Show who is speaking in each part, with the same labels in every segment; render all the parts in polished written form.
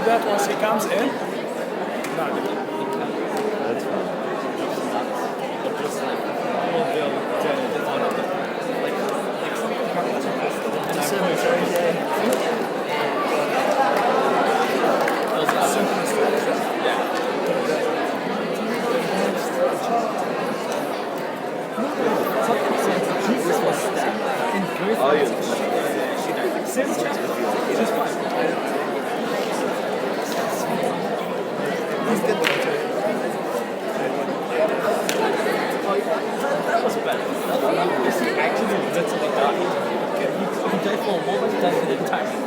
Speaker 1: that once he comes in.
Speaker 2: That's fine. Oh, yeah.
Speaker 3: That was better. He actually literally died. He died for a moment, died for the entire time.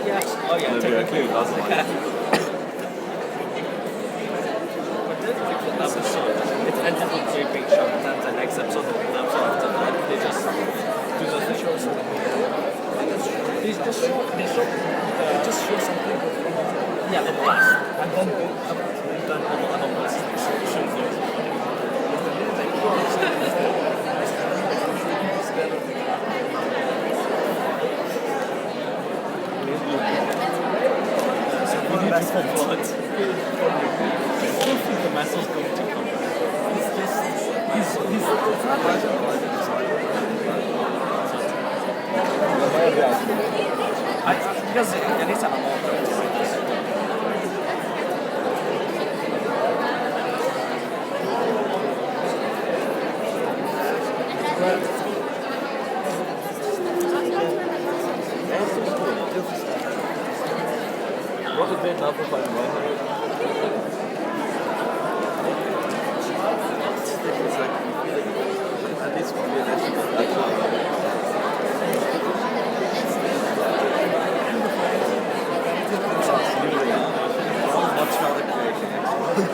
Speaker 3: Yeah. Oh yeah.
Speaker 2: Maybe I clearly doesn't like it.
Speaker 3: It ended with a big shock, and then the next episode, the episode after that, they just do the shows.
Speaker 1: They just show something from
Speaker 3: Yeah, the past, and then other places show those. So we need to for blood. I don't think the mess is going to come. Because it is a
Speaker 2: What was it up with my mother? It's like, at least for me, that's actually. Much rather creating actually.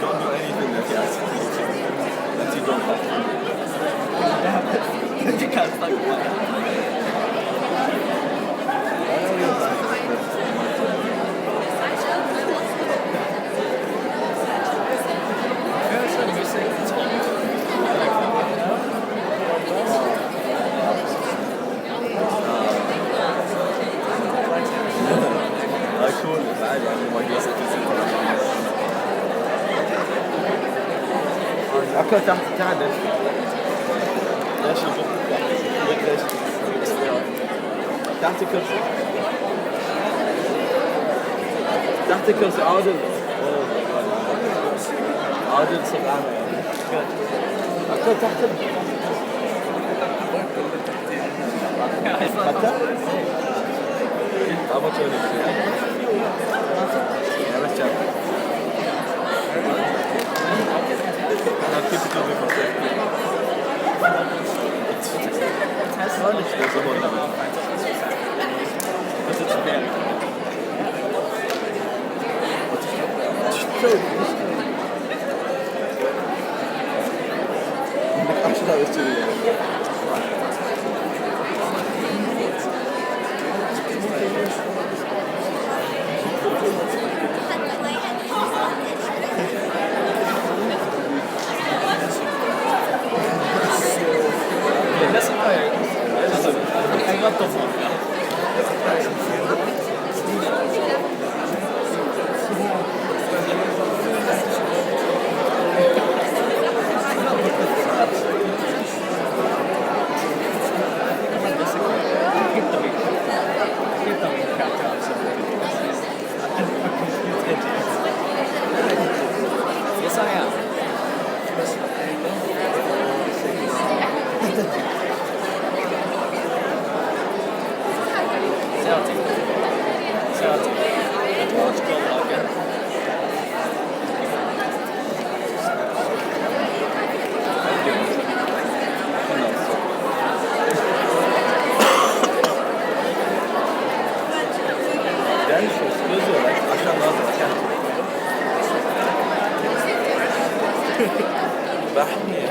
Speaker 2: Don't do anything that he asks you to do. That you don't have to.
Speaker 3: You can't fuck with
Speaker 2: cool. عادي يعني ما يقصد أكل تحت تعدل. ليش ليش تحت الكرسي تحت الكرسي عادل عادل سبعة أكل تحت حتى أبغى تقولي يا بشر أنا كيف تقولي فرصة There's a lot of it. But it's very actually that was too
Speaker 3: Yes, I am.
Speaker 2: بحني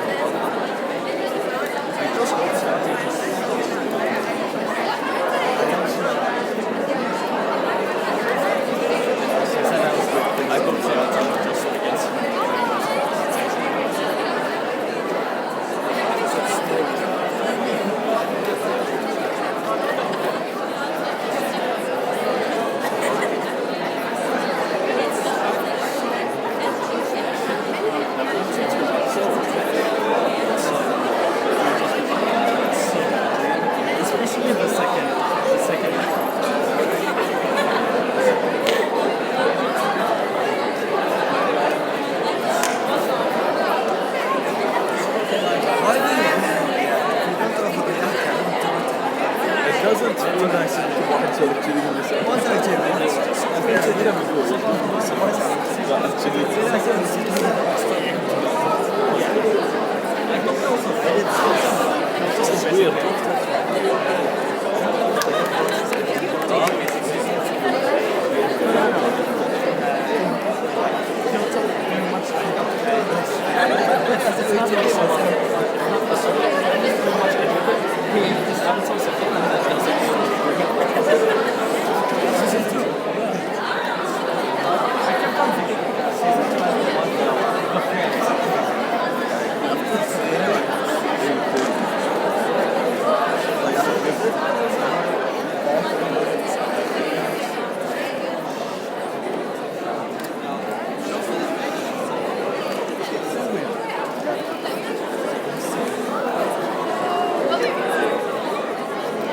Speaker 2: actually.
Speaker 3: This is weird.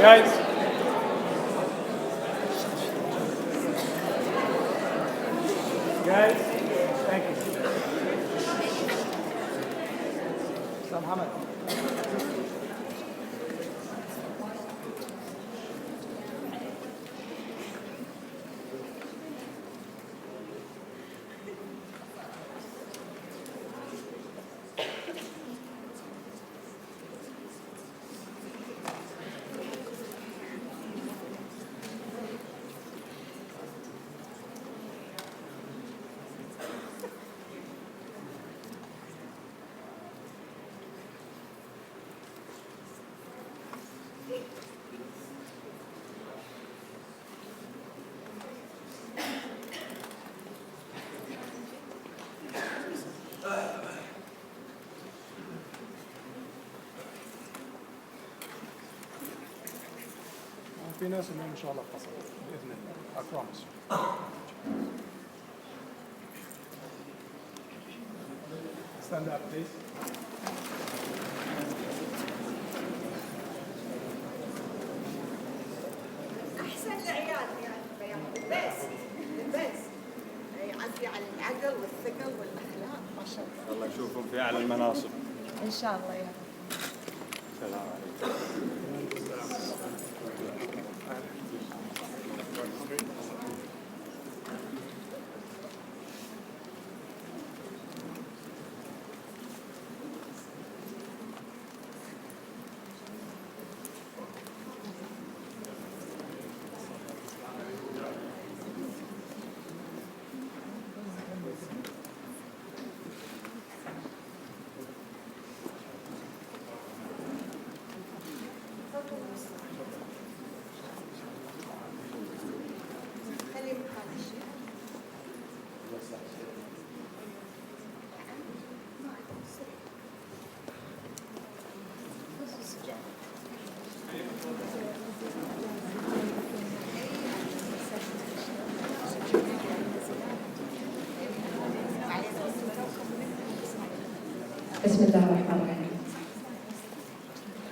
Speaker 1: Guys. Guys, thank you. Islam Hamad. في ناس اللي ان شاء الله اتصلوا باذن الله. I promise. Stand up, please.
Speaker 4: احسن العيال يعني بس يعزي على العقل والثقل والاخلاق ما شاء الله.
Speaker 2: الله يشوفهم في اعلى المناصب.
Speaker 4: ان شاء الله يا
Speaker 2: السلام عليكم.
Speaker 4: خلي مكان الشيء.
Speaker 5: Bismillah ar-Rahman ar-Rahim.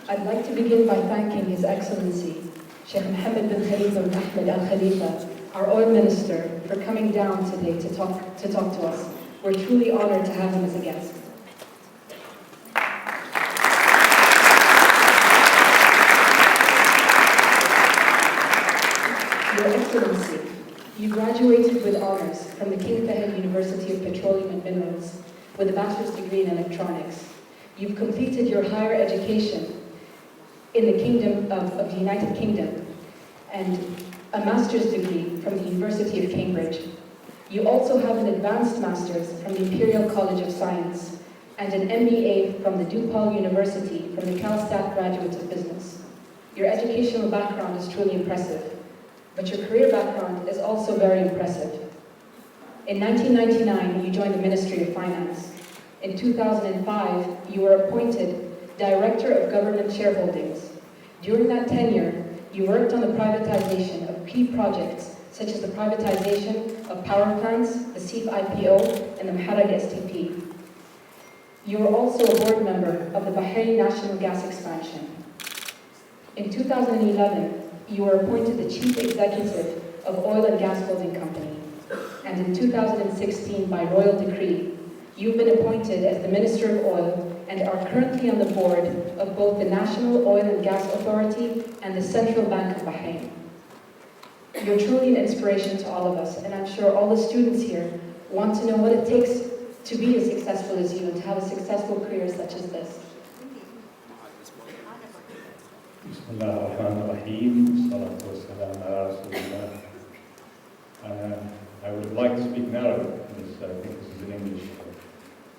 Speaker 5: I'd like to begin by thanking His Excellency, Sheikh Mohammed bin Khalifa bin Ahmed Al Khalifa, our oil minister, for coming down today to talk to us. We're truly honored to have him as a guest. Your Excellency, you graduated with honors from the King Fahd University of Petroleum and Minerals with a bachelor's degree in electronics. You've completed your higher education in the Kingdom of the United Kingdom and a master's degree from the University of Cambridge. You also have an advanced master's from the Imperial College of Science and an MBA from the DePaul University from the CalStat Graduate of Business. Your educational background is truly impressive, but your career background is also very impressive. In 1999, you joined the Ministry of Finance. In 2005, you were appointed Director of Government Shareholdings. During that tenure, you worked on the privatization of key projects such as the privatization of power plants, the SEEF IPO, and the Maharag STP. You were also a board member of the Bahraini National Gas Expansion. In 2011, you were appointed the Chief Executive of Oil and Gas Holding Company. And in 2016, by royal decree, you've been appointed as the Minister of Oil and are currently on the board of both the National Oil and Gas Authority and the Central Bank of Bahrain. You're truly an inspiration to all of us, and I'm sure all the students here want to know what it takes to be as successful as you and to have a successful career such as this.
Speaker 6: Bismillahirrahmanirrahim. Salatu wassalam ala Rasulillah. I would like to speak in Arabic. I think this is an English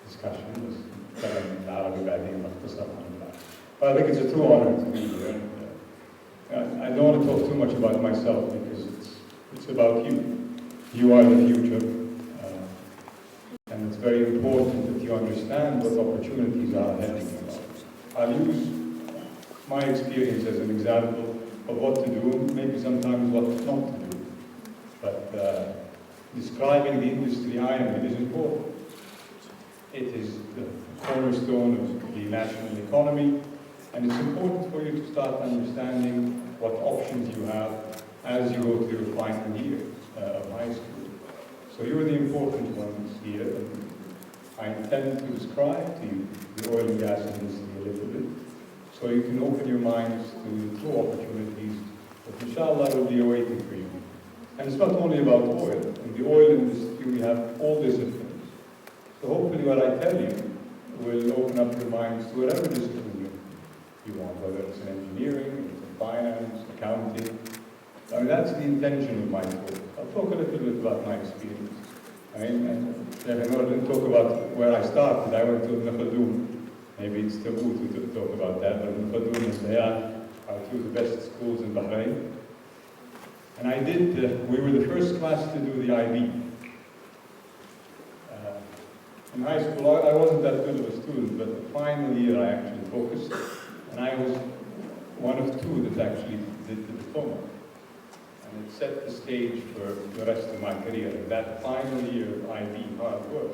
Speaker 6: discussion. But I think it's a true honor to be here. I don't want to talk too much about myself because it's about you. You are the future. And it's very important that you understand what opportunities are ahead of you. I'll use my experience as an example of what to do, maybe sometimes what not to do. But describing the industry I am in is important. It is the cornerstone of the national economy, and it's important for you to start understanding what options you have as you go through your final year of high school. So you're the important ones here, and I intend to describe to you the oil and gas industry a little bit, so you can open your minds to the true opportunities that inshallah will be awaiting for you. And it's not only about oil. In the oil industry we have all disciplines. So hopefully what I tell you will open up your minds to whatever discipline you want, whether it's in engineering, it's in finance, accounting. I mean, that's the intention of my talk. I'll talk a little bit about my experience. I didn't talk about where I started. I went to Nakhadoum. Maybe it's taboo to talk about that, but Nakhadoum and Zayan are two of the best schools in Bahrain. And we were the first class to do the IB. In high school, I wasn't that good of a student, but the final year I actually focused, and I was one of two that actually did the diploma. And it set the stage for the rest of my career. And that final year of IB hard work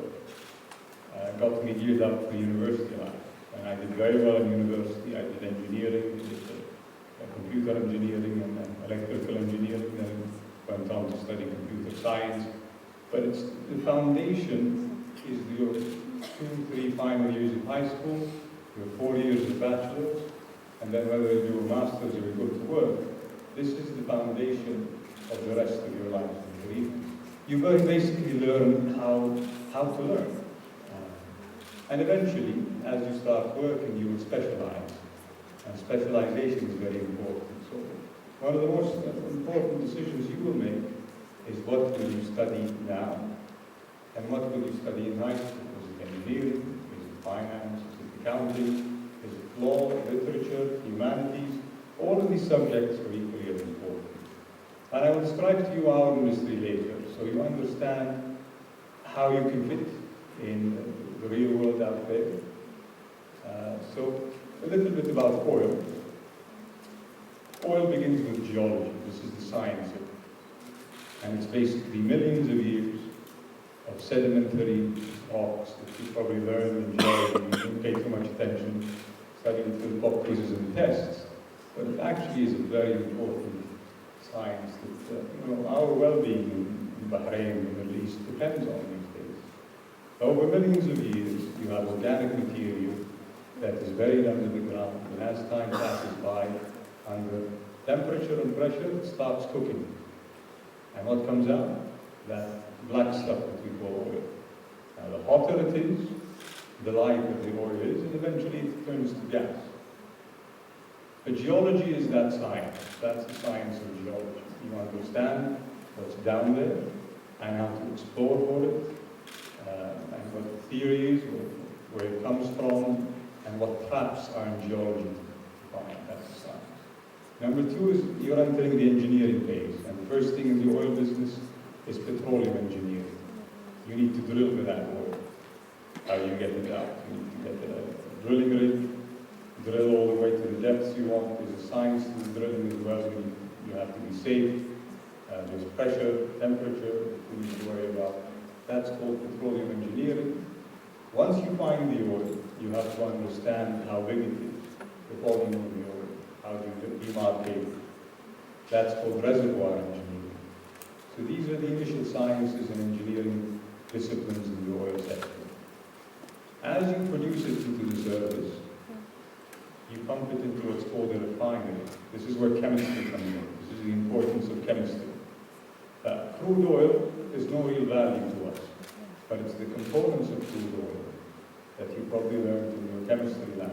Speaker 6: got me geared up for university life. And I did very well in university. I did engineering, computer engineering and electrical engineering, then went on to study computer science. But it's the foundation is your 2, 3 final years of high school, your 4 years of bachelor's, and then whether you do a master's or you go to work. This is the foundation of the rest of your life and career. You basically learn how to learn. And eventually, as you start working, you will specialize. And specialization is very important. So one of the most important decisions you will make is what will you study now? And what will you study in high school? Is it engineering? Is it finance? Is it accounting? Is it law, literature, humanities? All of these subjects are equally as important. And I will describe to you our industry later, so you understand how you can fit in the real world out there. So a little bit about oil. Oil begins with geology. This is the science of it. And it's basically millions of years of sedimentary rocks that you probably learned in geology. You didn't pay too much attention, studying for the pop quizzes and tests. But it actually is a very important science that our well-being in Bahrain and the Middle East depends on these days. Over millions of years, you have organic material that is buried under the ground, and as time passes by, under temperature and pressure, it starts cooking. And what comes out? That black stuff that we call oil. Now, the hotter it is, the lighter the oil is, and eventually it turns to gas. But geology is that science. That's the science of geology. You understand what's down there, and how to explore for it, and what the theory is, where it comes from, and what traps are in geology to find. That's the science. Number 2 is you're entering the engineering phase, and the first thing in the oil business is petroleum engineering. You need to drill with that oil. How do you get it out? You need to get a drilling rig, drill all the way to the depths you want. There's a science to the drilling as well. You have to be safe. There's pressure, temperature that you need to worry about. That's called petroleum engineering. Once you find the oil, you have to understand how big it is, the volume of the oil. How do you demarcate it? That's called reservoir engineering. So these are the initial sciences and engineering disciplines in the oil sector. As you produce it into the service, you pump it into what's called a refinery. This is where chemistry comes in. This is the importance of chemistry. Crude oil is no real value to us. but it's the components of crude oil that you probably learned in your chemistry labs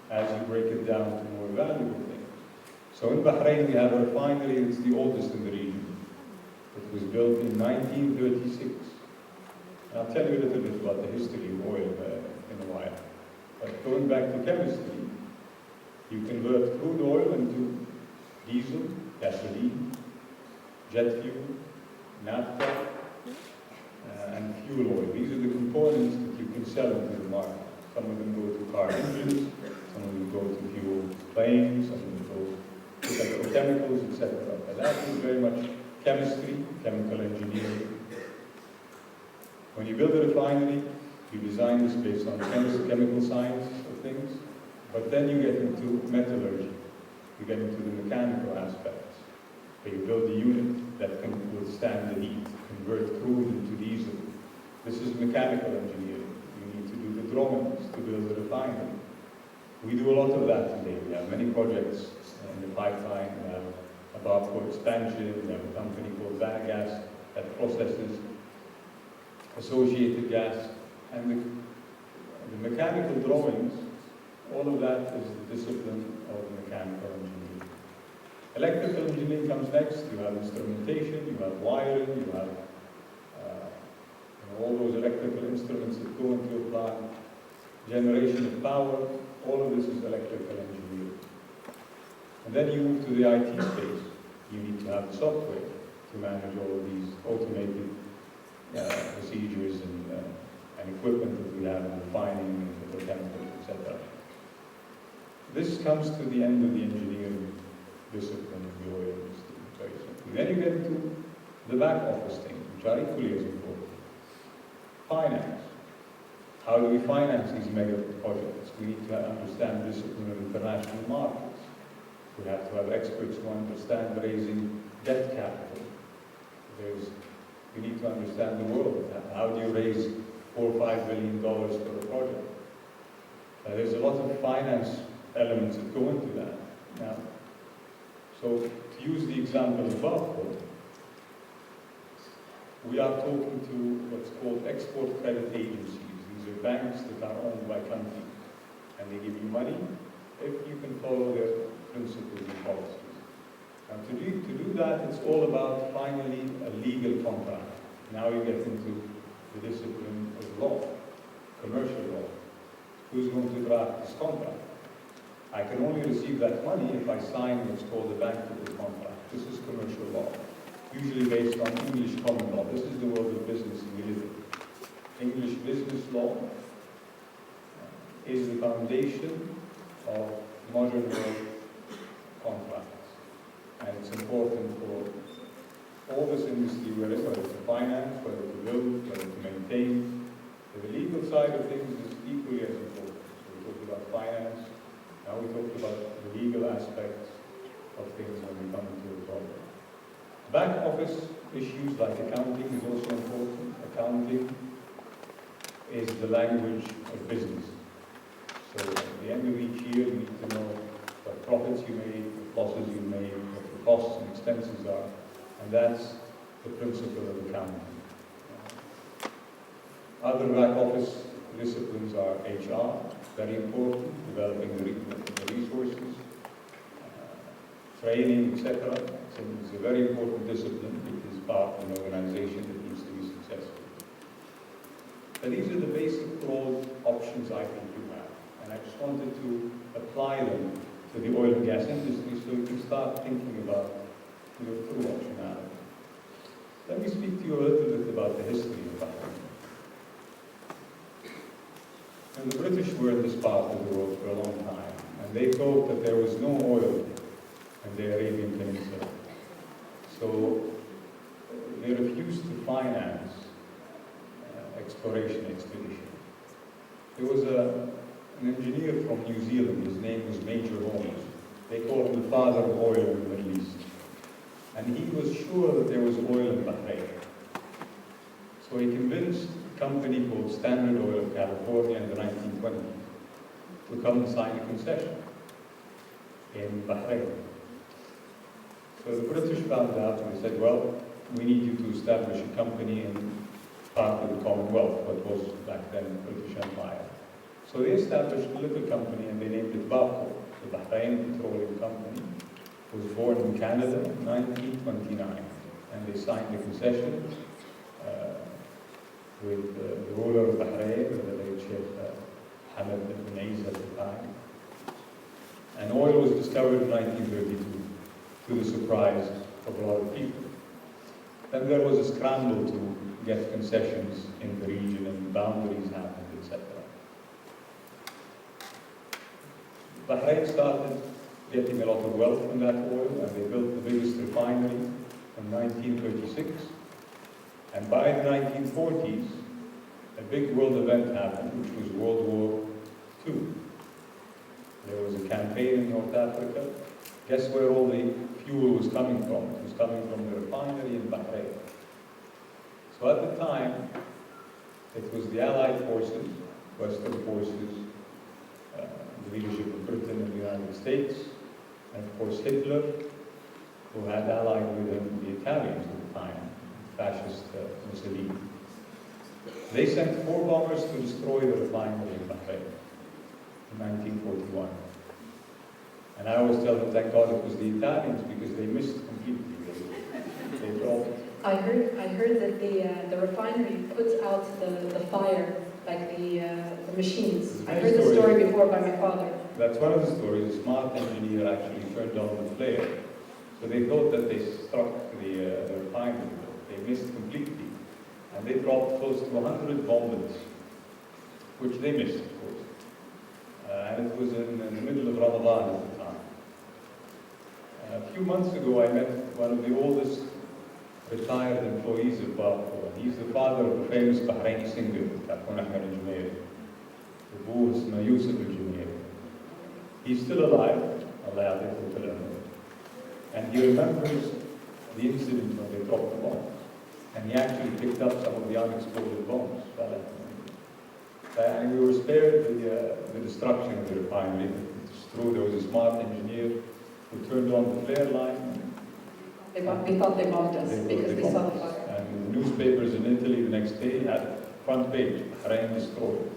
Speaker 6: as you break it down to more valuable things. So in Bahrain we have a refinery, it's the oldest in the region. It was built in 1936. And I'll tell you a little bit about the history of oil in a while. But going back to chemistry, you convert crude oil into diesel, gasoline, jet fuel, naphtha, and fuel oil. These are the components that you can sell into the market. Some of them go to car engines, some of them go to fuel planes, some of them go to petrochemicals, etc. But that is very much chemistry, chemical engineering. When you build a refinery, you design this based on chemical science of things, but then you get into metallurgy. You get into the mechanical aspects, where you build a unit that can withstand the heat, convert crude into diesel. This is mechanical engineering. You need to do the drawings to build a refinery. We do a lot of that today. We have many projects in the pipeline. We have a Babco expansion. We have a company called Vanagas that processes associated gas. And the mechanical drawings, all of that is the discipline of mechanical engineering. Electrical engineering comes next. You have instrumentation, you have wiring, you have all those electrical instruments that go into a plant, generation of power, all of this is electrical engineering. And then you move to the IT space. You need to have the software to manage all of these automated procedures and equipment that we have in refining and petrochemicals, etc. This comes to the end of the engineering discipline of the oil industry, very simply. Then you get into the back office things, which are equally as important. Finance. How do we finance these mega projects? We need to understand the discipline of international markets. We have to have experts who understand raising debt capital. We need to understand the world. How do you raise $4 or $5 billion for a project? There's a lot of finance elements that go into that. Now, so to use the example of Babco, we are talking to what's called export credit agencies. These are banks that are owned by countries, and they give you money if you can follow their principles and policies. Now, to do that, it's all about finally a legal contract. Now you get into the discipline of law, commercial law. Who's going to draft this contract? I can only receive that money if I sign what's called a bankable contract. This is commercial law, usually based on English common law. This is the world of business we live in. English business law is the foundation of modern world contracts. And it's important for all this industry, whether to finance, whether to build, whether to maintain. The legal side of things is equally as important. So we talked about finance, now we talked about the legal aspects of things when we come into a problem. Back office issues like accounting is also important. Accounting is the language of business. So at the end of each year, you need to know what profits you made, what losses you made, what the costs and expenses are, and that's the principle of accounting. Other back office disciplines are HR, very important, developing the resources, training, etc. So it's a very important discipline. It is part of an organization that needs to be successful. But these are the basic broad options I think you have. And I just wanted to apply them to the oil and gas industry so you can start thinking about your full optionality. Let me speak to you a little bit about the history of Bahrain. And the British were in this part of the world for a long time, and they thought that there was no oil in the Arabian Peninsula. So they refused to finance exploration expedition. There was an engineer from New Zealand, his name was Major Holmes. They called him the father of oil in the Middle East. And he was sure that there was oil in Bahrain. So he convinced a company called Standard Oil of California in the 1920s to come and sign a concession in Bahrain. So the British found out and they said, well, we need you to establish a company in part of the Commonwealth, what was back then the British Empire. So they established a little company and they named it BAPCO, the Bahraini Petroleum Company. It was born in Canada in 1929, and they signed a concession with the ruler of Bahrain, the late Sheikh Hamad bin Isa at the time. And oil was discovered in 1932, to the surprise of a lot of people. Then there was a scramble to get concessions in the region, and boundaries happened, etc. Bahrain started getting a lot of wealth from that oil, and they built the biggest refinery in 1936. And by the 1940s, a big world event happened, which was World War II. There was a campaign in North Africa. Guess where all the fuel was coming from? It was coming from the refinery in Bahrain. So at the time, it was the Allied forces, Western forces, the leadership of Britain and the United States, and of course Hitler, who had allied with him the Italians at the time, fascist Mussolini. They sent 4 bombers to destroy the refinery in Bahrain in 1941. And I always tell them, thank God it was the Italians, because they missed completely. They dropped.
Speaker 5: I heard that the refinery puts out the fire, like the machines. I heard the story before by my father.
Speaker 6: That's one of the stories. A smart engineer actually turned on the flare. So they thought that they struck the refinery, but they missed completely. And they dropped close to 100 bombs, which they missed, of course. And it was in the middle of Ramadan at the time. A few months ago, I met one of the oldest retired employees of BAPCO. He's the father of the famous Bahraini singer, Ahmed al-Jumeir. Abu Isma Yusuf al-Jumeir. He's still alive, Allah yahfidhu, and he remembers the incident when they dropped the bombs. And he actually picked up some of the unexploded bombs. And we were spared the destruction of the refinery. It's true, there was a smart engineer who turned on the flare line.
Speaker 5: They thought they bombed us because they saw the fire.
Speaker 6: And the newspapers in Italy the next day had front page, Bahrain destroyed.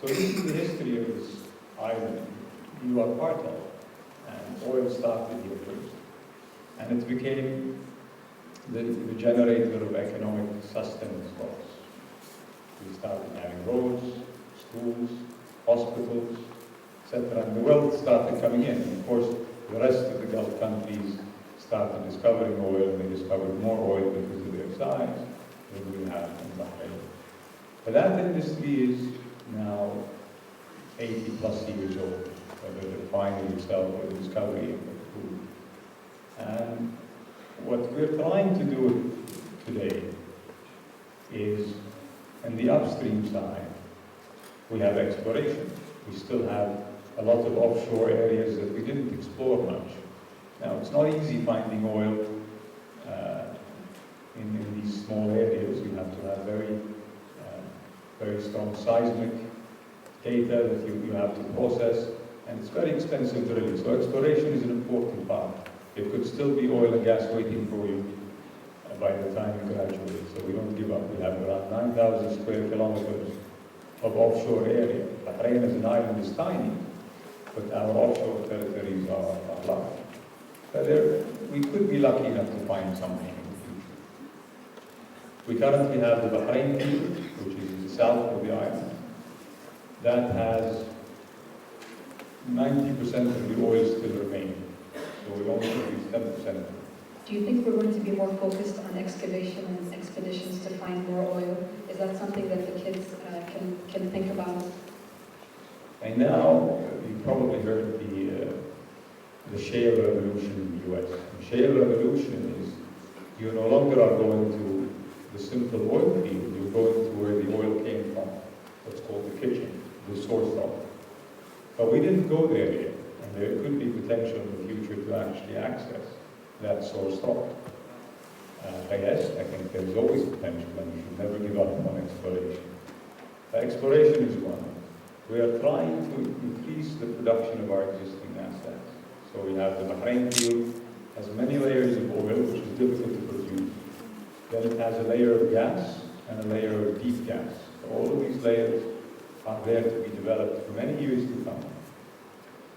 Speaker 6: So this is the history of this island you are part of. And oil started here first. And it became the generator of economic sustenance for us. We started having roads, schools, hospitals, etc. And the wealth started coming in. And of course, the rest of the Gulf countries started discovering oil, and they discovered more oil because of their size than we have in Bahrain. But that industry is now 80 plus years old, whether the refinery itself or the discovery of the food. And what we're trying to do today is, in the upstream side, we have exploration. We still have a lot of offshore areas that we didn't explore much. Now, it's not easy finding oil in these small areas. You have to have very strong seismic data that you have to process, and it's very expensive drilling. So exploration is an important part. There could still be oil and gas waiting for you by the time you graduate, so we don't give up. We have around 9,000 square kilometers of offshore area. Bahrain as an island is tiny, but our offshore territories are large. But we could be lucky enough to find something in the future. We currently have the Bahrain field, which is in the south of the island. That has 90% of the oil still remaining. So we only produce 10%.
Speaker 5: Do you think we're going to be more focused on excavation and expeditions to find more oil? Is that something that the kids can think about?
Speaker 6: And now, you probably heard the shale revolution in the US. The shale revolution is, you no longer are going to the simple oil field, you're going to where the oil came from, what's called the kitchen, the source rock. But we didn't go there yet, and there could be potential in the future to actually access that source rock. Yes, I think there's always potential, and you should never give up on exploration. Exploration is one. We are trying to increase the production of our existing assets. So we have the Bahrain field, has many layers of oil, which is difficult to produce. Then it has a layer of gas, and a layer of deep gas. So all of these layers are there to be developed for many years to come.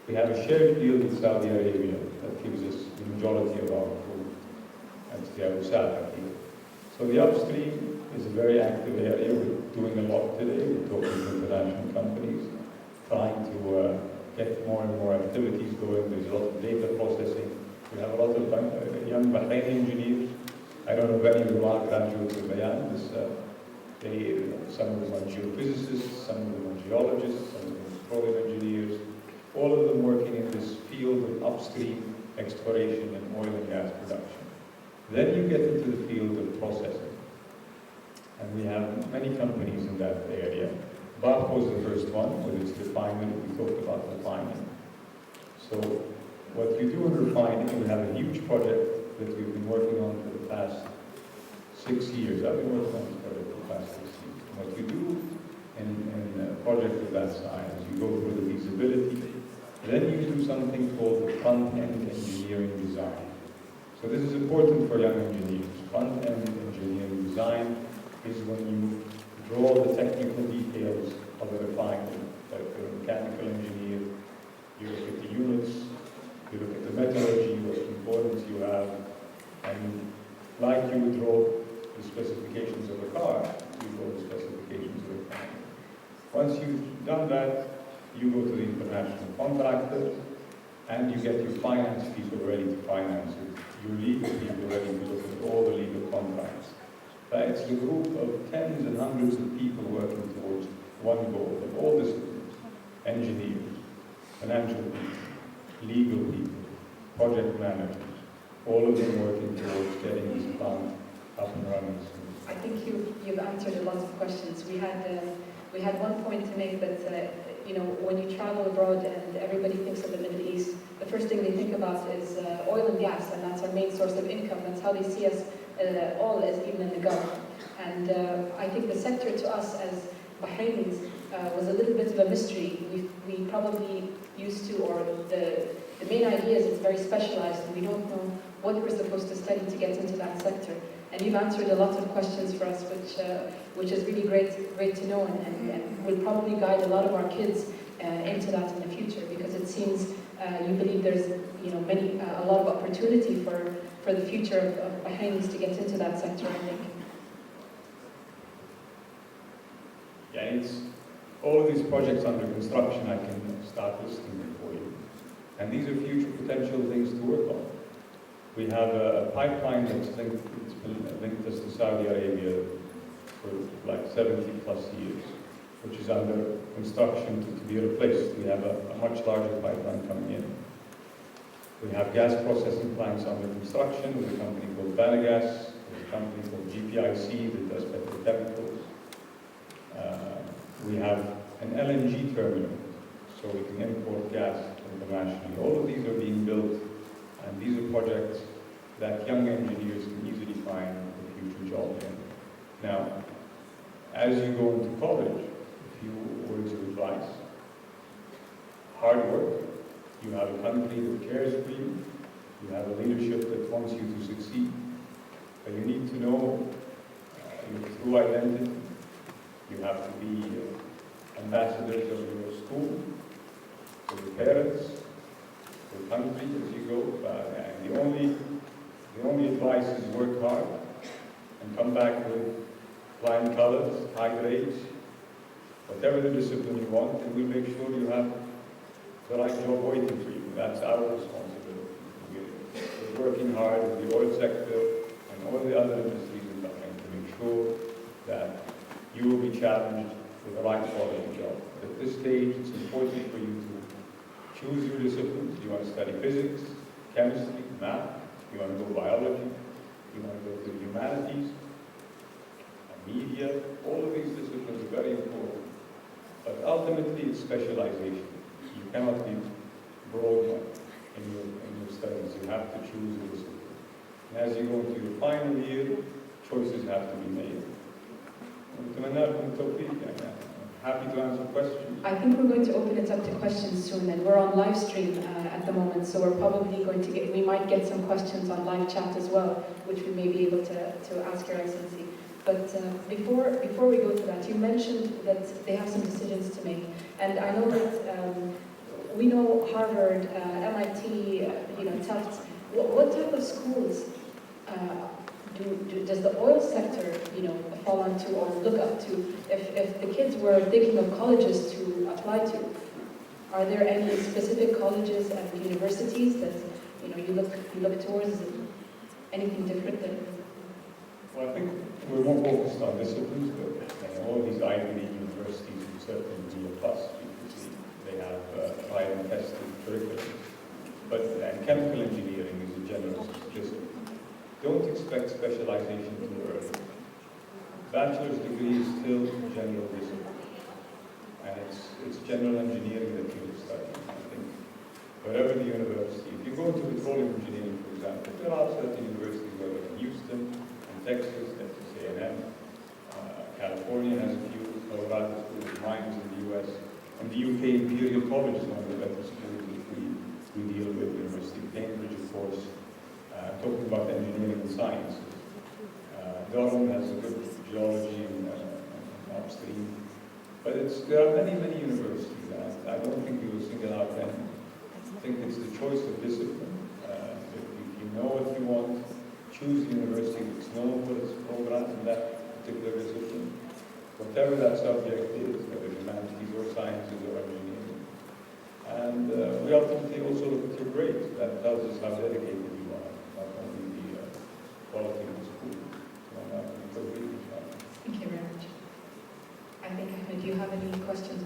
Speaker 6: We have a shared field in Saudi Arabia that gives us the majority of our food. That's the Abu Sata field. So the upstream is a very active area. We're doing a lot today. We're talking to international companies, trying to get more and more activities going. There's a lot of data processing. We have a lot of young Bahraini engineers. I don't know if any of them are graduates of Bayan. Some of them are geophysicists, some of them are geologists, some of them are petroleum engineers, all of them working in this field of upstream exploration and oil and gas production. Then you get into the field of processing. And we have many companies in that area. Bath was the first one with its refinement. We talked about refining. So what you do in refining, we have a huge project that we've been working on for the past 6 years. I've been working on this project for the past 6 years. And what you do in a project of that size, you go through the feasibility, then you do something called the front-end engineering design. So this is important for young engineers. Front-end engineering design is when you draw the technical details of a refinery. Like you're a mechanical engineer, you look at the units, you look at the metallurgy, what components you have, and like you would draw the specifications of a car, you draw the specifications of a refinery. Once you've done that, you go to the international contractors, and you get your finance people ready to finance it. Your legal people ready to look at all the legal contracts. It's a group of tens and hundreds of people working towards one goal, of all disciplines: engineers, financial people, legal people, project managers, all of them working towards getting this plant up and running.
Speaker 5: I think you've answered a lot of questions. We had one point to make that when you travel abroad and everybody thinks of the Middle East, the first thing they think about is oil and gas, and that's our main source of income. That's how they see us all, as even in the Gulf. And I think the sector to us as Bahrainis was a little bit of a mystery. We probably used to, or the main idea is it's very specialized, and we don't know what we're supposed to study to get into that sector. And you've answered a lot of questions for us, which is really great to know, and will probably guide a lot of our kids into that in the future, because it seems you believe there's a lot of opportunity for the future of Bahrainis to get into that sector, I think.
Speaker 6: Yeah, it's all of these projects under construction. I can start listing them for you, and these are future potential things to work on. We have a pipeline that's linked us to Saudi Arabia for like 70 plus years, which is under construction to be replaced. We have a much larger pipeline coming in. We have gas processing plants under construction with a company called Banagas, with a company called GPIC that does petrochemicals. We have an LNG terminal, so we can import gas internationally. All of these are being built, and these are projects that young engineers can easily find a future job in. Now, as you go into college, a few words of advice. Hard work. You have a country that cares for you. You have a leadership that wants you to succeed. But you need to know your true identity. You have to be ambassadors of your school, for your parents, for your country as you go. And the only advice is work hard and come back with flying colors, high grades, whatever the discipline you want, and we'll make sure you have the right job waiting for you. That's our responsibility. We're working hard with the oil sector and all the other industries in Bahrain to make sure that you will be challenged with the right quality job. At this stage, it's important for you to choose your disciplines. You want to study physics, chemistry, math, you want to go biology, you want to go to the humanities, media. All of these disciplines are very important. But ultimately, it's specialization. You cannot be broad in your studies. You have to choose a discipline. And as you go into your final year, choices have to be made. I'm happy to answer questions.
Speaker 5: I think we're going to open it up to questions soon, and we're on live stream at the moment, so we're probably going to we might get some questions on live chat as well, which we may be able to ask Your Excellency. But before we go to that, you mentioned that they have some decisions to make, and I know that we know Harvard, MIT, Tufts. What type of schools does the oil sector, fall onto or look up to? If the kids were thinking of colleges to apply to, are there any specific colleges and universities that you look towards? Anything different than?
Speaker 6: Well, I think we're more focused on disciplines, but all these Ivy League universities would certainly be a plus because they have tried and tested curriculum. But chemical engineering is a general discipline. Don't expect specialization too early. Bachelor's degree is still general discipline. And it's general engineering that you're studying. I think wherever the university, if you go to petroleum engineering, for example, there are certain universities, whether in Houston, in Texas, Texas A&M, California has a few, Colorado School of Mines in the US, and the UK Imperial College is one of the better schools that we deal with, University of Cambridge, of course, talking about engineering and science. Durham has a good geology and upstream. But there are many, many universities. I don't think you will single out any. I think it's the choice of discipline. If you know what you want, choose the university that's known for its programs in that particular discipline. Whatever that subject is, whether humanities or sciences or engineering. And we ultimately also look at your grades. That tells us how dedicated you are, not only the quality of the school.
Speaker 5: Thank you very much. I think, Ahmed, do you have any questions?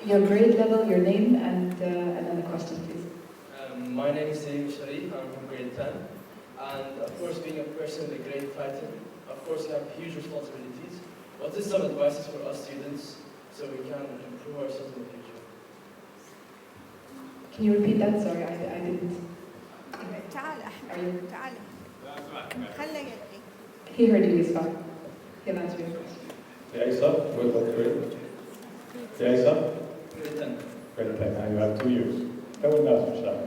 Speaker 5: Your grade level, your name, and another question, please.
Speaker 3: My name is Salim Sharif. I'm from grade 10. And of course, being a person with a great title, of course, you have huge responsibilities. What is some advice for us students so we can improve ourselves in the future?
Speaker 5: Can you repeat that? Sorry, I didn't.
Speaker 4: تعال أحمد تعال خليه يحكي.
Speaker 5: He heard you, it's fine. He'll answer your question.
Speaker 6: Yaisa, what about grade? Yaisa?
Speaker 3: Grade 10.
Speaker 6: Grade 10, you have 2 years. Tell me that, Michelle.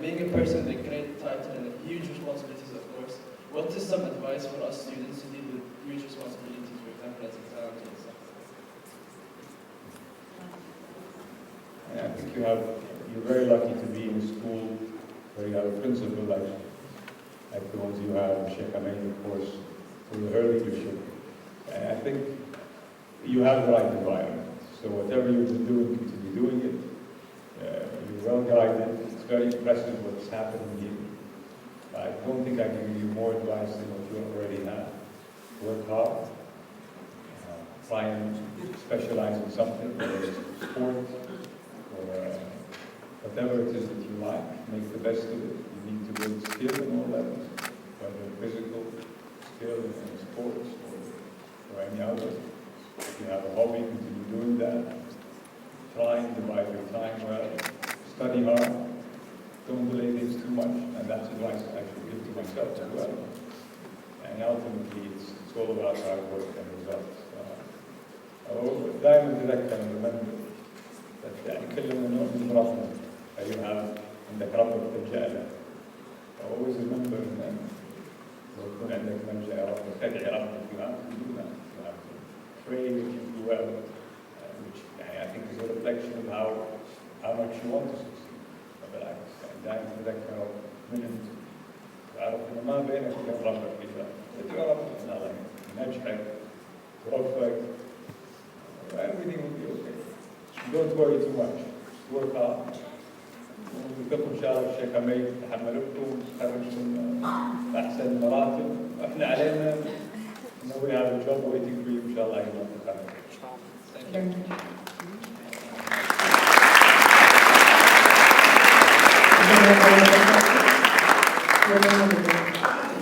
Speaker 3: Being a person with a great title and huge responsibilities, of course, what is some advice for us students to deal with huge responsibilities, for example, as exams and stuff?
Speaker 6: I think you're very lucky to be in a school where you have a principal like the ones you have, Sheikh Amin, of course, with her leadership. And I think you have the right environment. So whatever you've been doing, continue doing it. You're well guided. It's very impressive what's happening here. I don't think I can give you more advice than what you already have. Work hard. Try and specialize in something, whether it's sport or whatever it is that you like. Make the best of it. You need to build skill in all levels, whether physical skill in sports or any other. If you have a hobby, continue doing that. Try and divide your time well. Study hard. Don't delay things too much. And that's advice I should give to myself as well. And ultimately, it's all about hard work and results. دائما تذكر remember that يعني كل ما نؤمن بربنا أيها عندك ربك تلجأ له. Always remember أن يكون عندك ملجأ ربك تدعي ربك. You have to do that. You have to pray that you do well, which I think is a reflection of how much you want to succeed. بالعكس دائما تذكر من تعرف إن ما بينك وبين ربك حجاب. تدعي ربك إن الله ينجحك يوفقك. Everything will be okay. Don't worry too much. Just work hard. ونلقاكم إن شاء الله الشيخ أمين تحملكم تخرجكم بأحسن المراتب. وإحنا علينا إنه we have a job waiting for you إن شاء الله يوم التخرج.
Speaker 5: Thank you.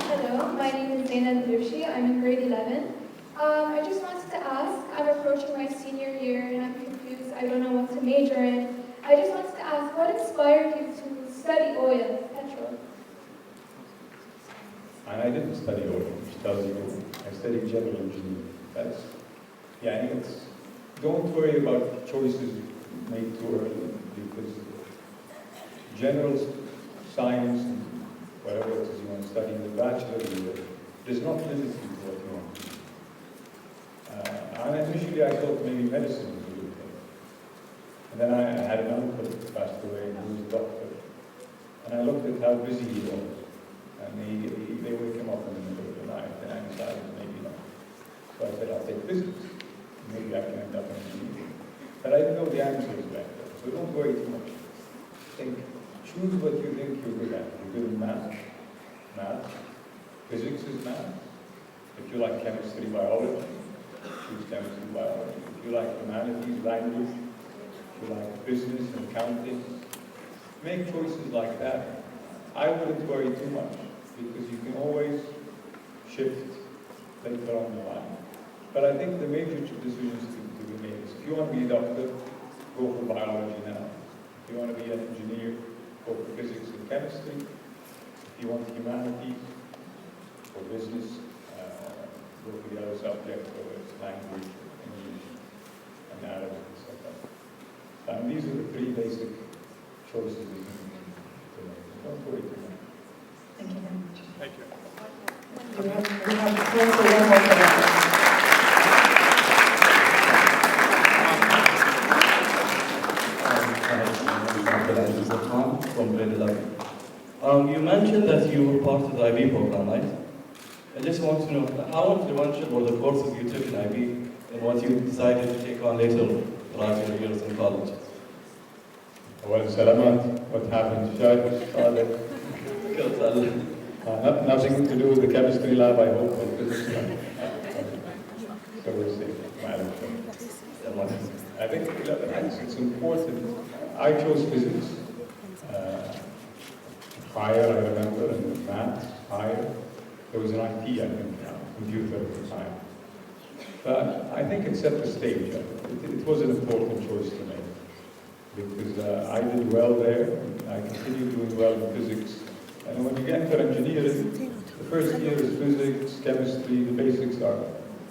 Speaker 7: Hello, my name is Zainab Lubshi. I'm in grade 11. I just wanted to ask, I'm approaching my senior year and I'm confused. I don't know what to major in. I just wanted to ask, what inspired you to study oil, petrol?
Speaker 6: And I didn't study oil, which tells you I studied general engineering. Don't worry about choices made too early because general science and whatever it is you want to study in the bachelor year, does not limit you to what you want to do. And initially I thought maybe medicine was a good thing. And then I had an uncle who passed away and he was a doctor. And I looked at how busy he was. And they wake him up in the middle of the night and I decided maybe not. So I said, I'll take physics. Maybe I can end up in engineering. But I didn't know the answers back then. So don't worry too much. Choose what you think you're good at. You're good in math. Physics is math. If you like chemistry, biology, choose chemistry, biology. If you like humanities, language, if you like business and accounting, make choices like that. I wouldn't worry too much because you can always shift later on in life. But I think the major decisions to be made is if you want to be a doctor, go for biology now. If you want to be an engineer, go for physics and chemistry. If you want humanities or business, go for the other subjects, whether it's language, English, and Arabic, etc. And these are the three basic choices that you can make. Don't worry too much.
Speaker 5: Thank you very much.
Speaker 1: Thank you.
Speaker 5: We have time for one more question.
Speaker 3: From grade 11. You mentioned that you were part of the IB program, right? I just want to know how influential were the courses you took in IB and what you decided to take on later throughout your years in college?
Speaker 6: Well, Salamat, what happened? Nothing to do with the chemistry lab, I hope, or physics lab. So we'll see. I think it's important. I chose physics. Higher, I remember, and math, higher. There was an IT, I think, computer at the time. But I think it set the stage. It was an important choice to make. Because I did well there, and I continued doing well in physics. And when you enter engineering, the first year is physics, chemistry, the basics are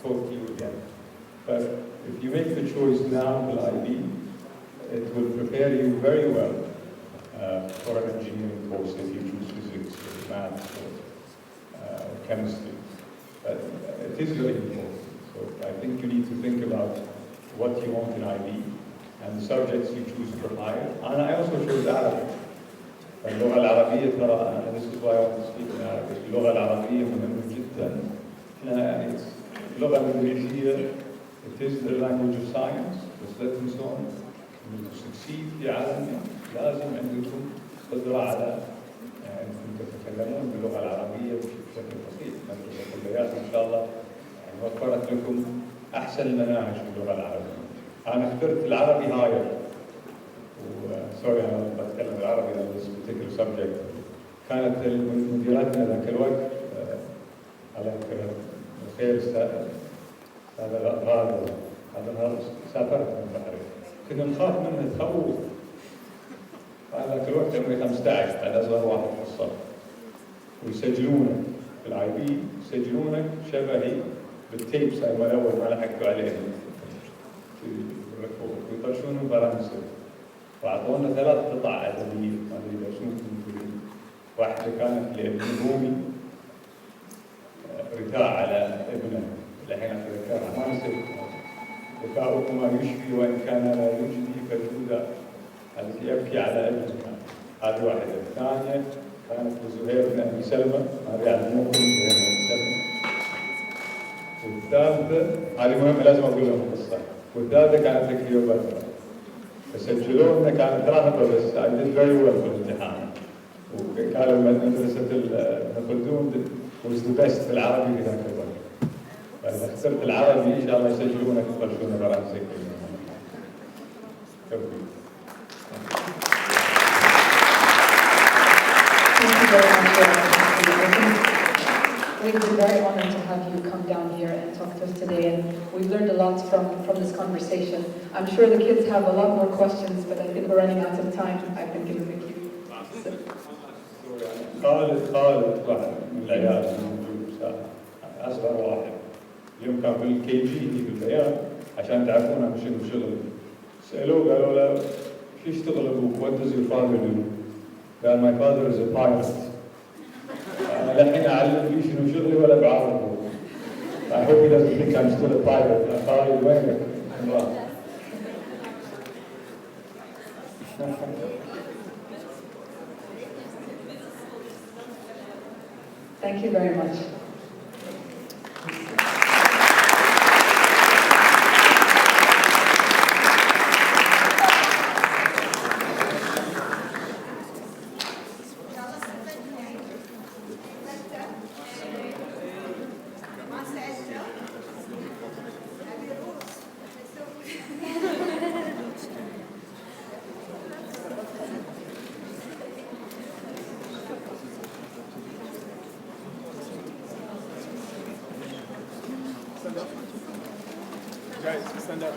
Speaker 6: taught to you again. But if you make the choice now for IB, it will prepare you very well for an engineering course if you choose physics or math or chemistry. But it is very important. So I think you need to think about what you want in IB and the subjects you choose for higher. And I also chose Arabic. اللغة العربية ترى this is why I want to speak in Arabic. اللغة العربية مهمة جدا. اللغة الإنجليزية it is the language of science. بس لا تنسون إنه to succeed في عالمنا لازم عندكم قدرة على أنكم تتكلمون باللغة العربية بشكل بسيط. الكليات إن شاء الله وفرت لكم أحسن المناهج في اللغة العربية. أنا اخترت العربي هاير. سوري أنا بتكلم العربي على this particular subject. كانت مديرتنا ذاك الوقت على خير هذا غادة هذا النهار سافرت من البحرين. كنا نخاف منها تخوف. ذاك الوقت عمري 15 أنا أصغر واحد في الصف. ويسجلونك في الآي بي يسجلونك شبهي بالتيبس أيام الأول ما لحقتوا عليه في الريكورد ويطرشون فرنسا. وأعطونا 3 قطع أدبية ما أدري إذا شنو كنتوا تريدون. واحدة كانت لابن رومي رثاء على ابنه الحين أتذكرها ما نسيت. بكاؤكما يشفي وإن كان لا يجدي فجودا. هذا يبكي على ابنه. هذه واحدة. الثانية كانت لزهير بن أبي سلمة هذه يعلموكم زهير بن أبي سلمة. والثالثة هذه مهمة لازم أقول لهم قصة. والثالثة كانت لكليوباترا. فسجلونا كانت راهبة بس I did very well في الامتحان. وقالوا مدرسة ابن خلدون was the best في العربي في ذاك الوقت. فإذا اخترت العربي إن شاء الله يسجلونك يطرشون فرنسي.
Speaker 5: Thank you very much. We've been very honored to have you come down here and talk to us today, and we've learned a lot from this conversation. I'm sure the kids have a lot more questions, but I think we're running out of time. I've been given the cue.
Speaker 6: خالد واحد من العيال موجود أصغر واحد. اليوم كان في الكي جي في البيان عشان تعرفون عن شنو شغل. سألوه قالوا له شو يشتغل أبوك؟ What does your father do? قال my father is a pilot. الحين اعلم لي شنو شغلي ولا بعرفه. I hope he doesn't think I'm still a pirate. طارق وينك؟
Speaker 5: Thank you very much.
Speaker 1: Guys, stand up.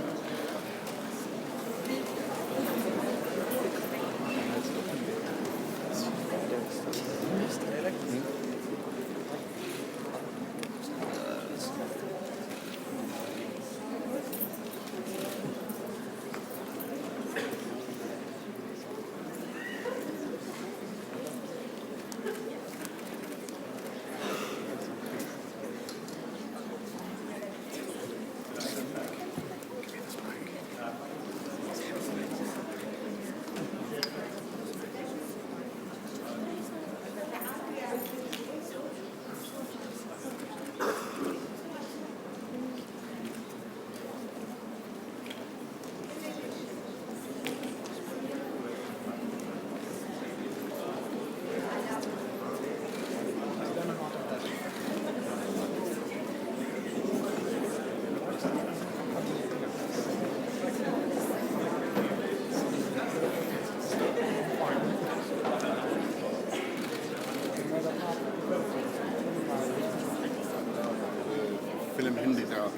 Speaker 8: فيلم هندي تعال.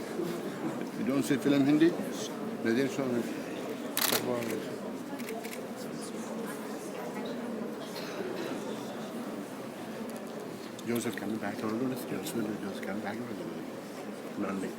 Speaker 8: You don't see فيلم هندي؟ بعدين شو Joseph coming back to Honduras. Joseph coming back to Honduras. Monday.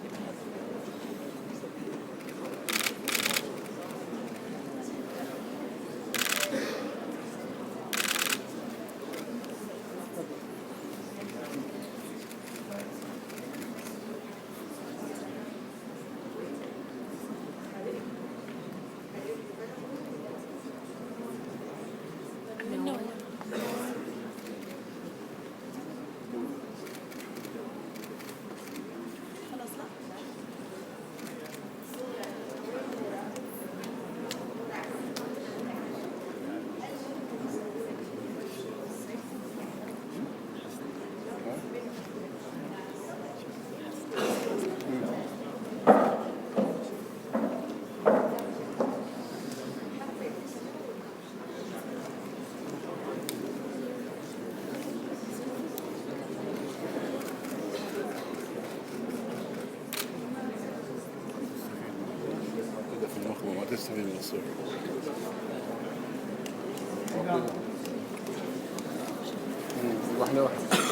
Speaker 8: وما تستفيد من الصور. واحدة واحدة.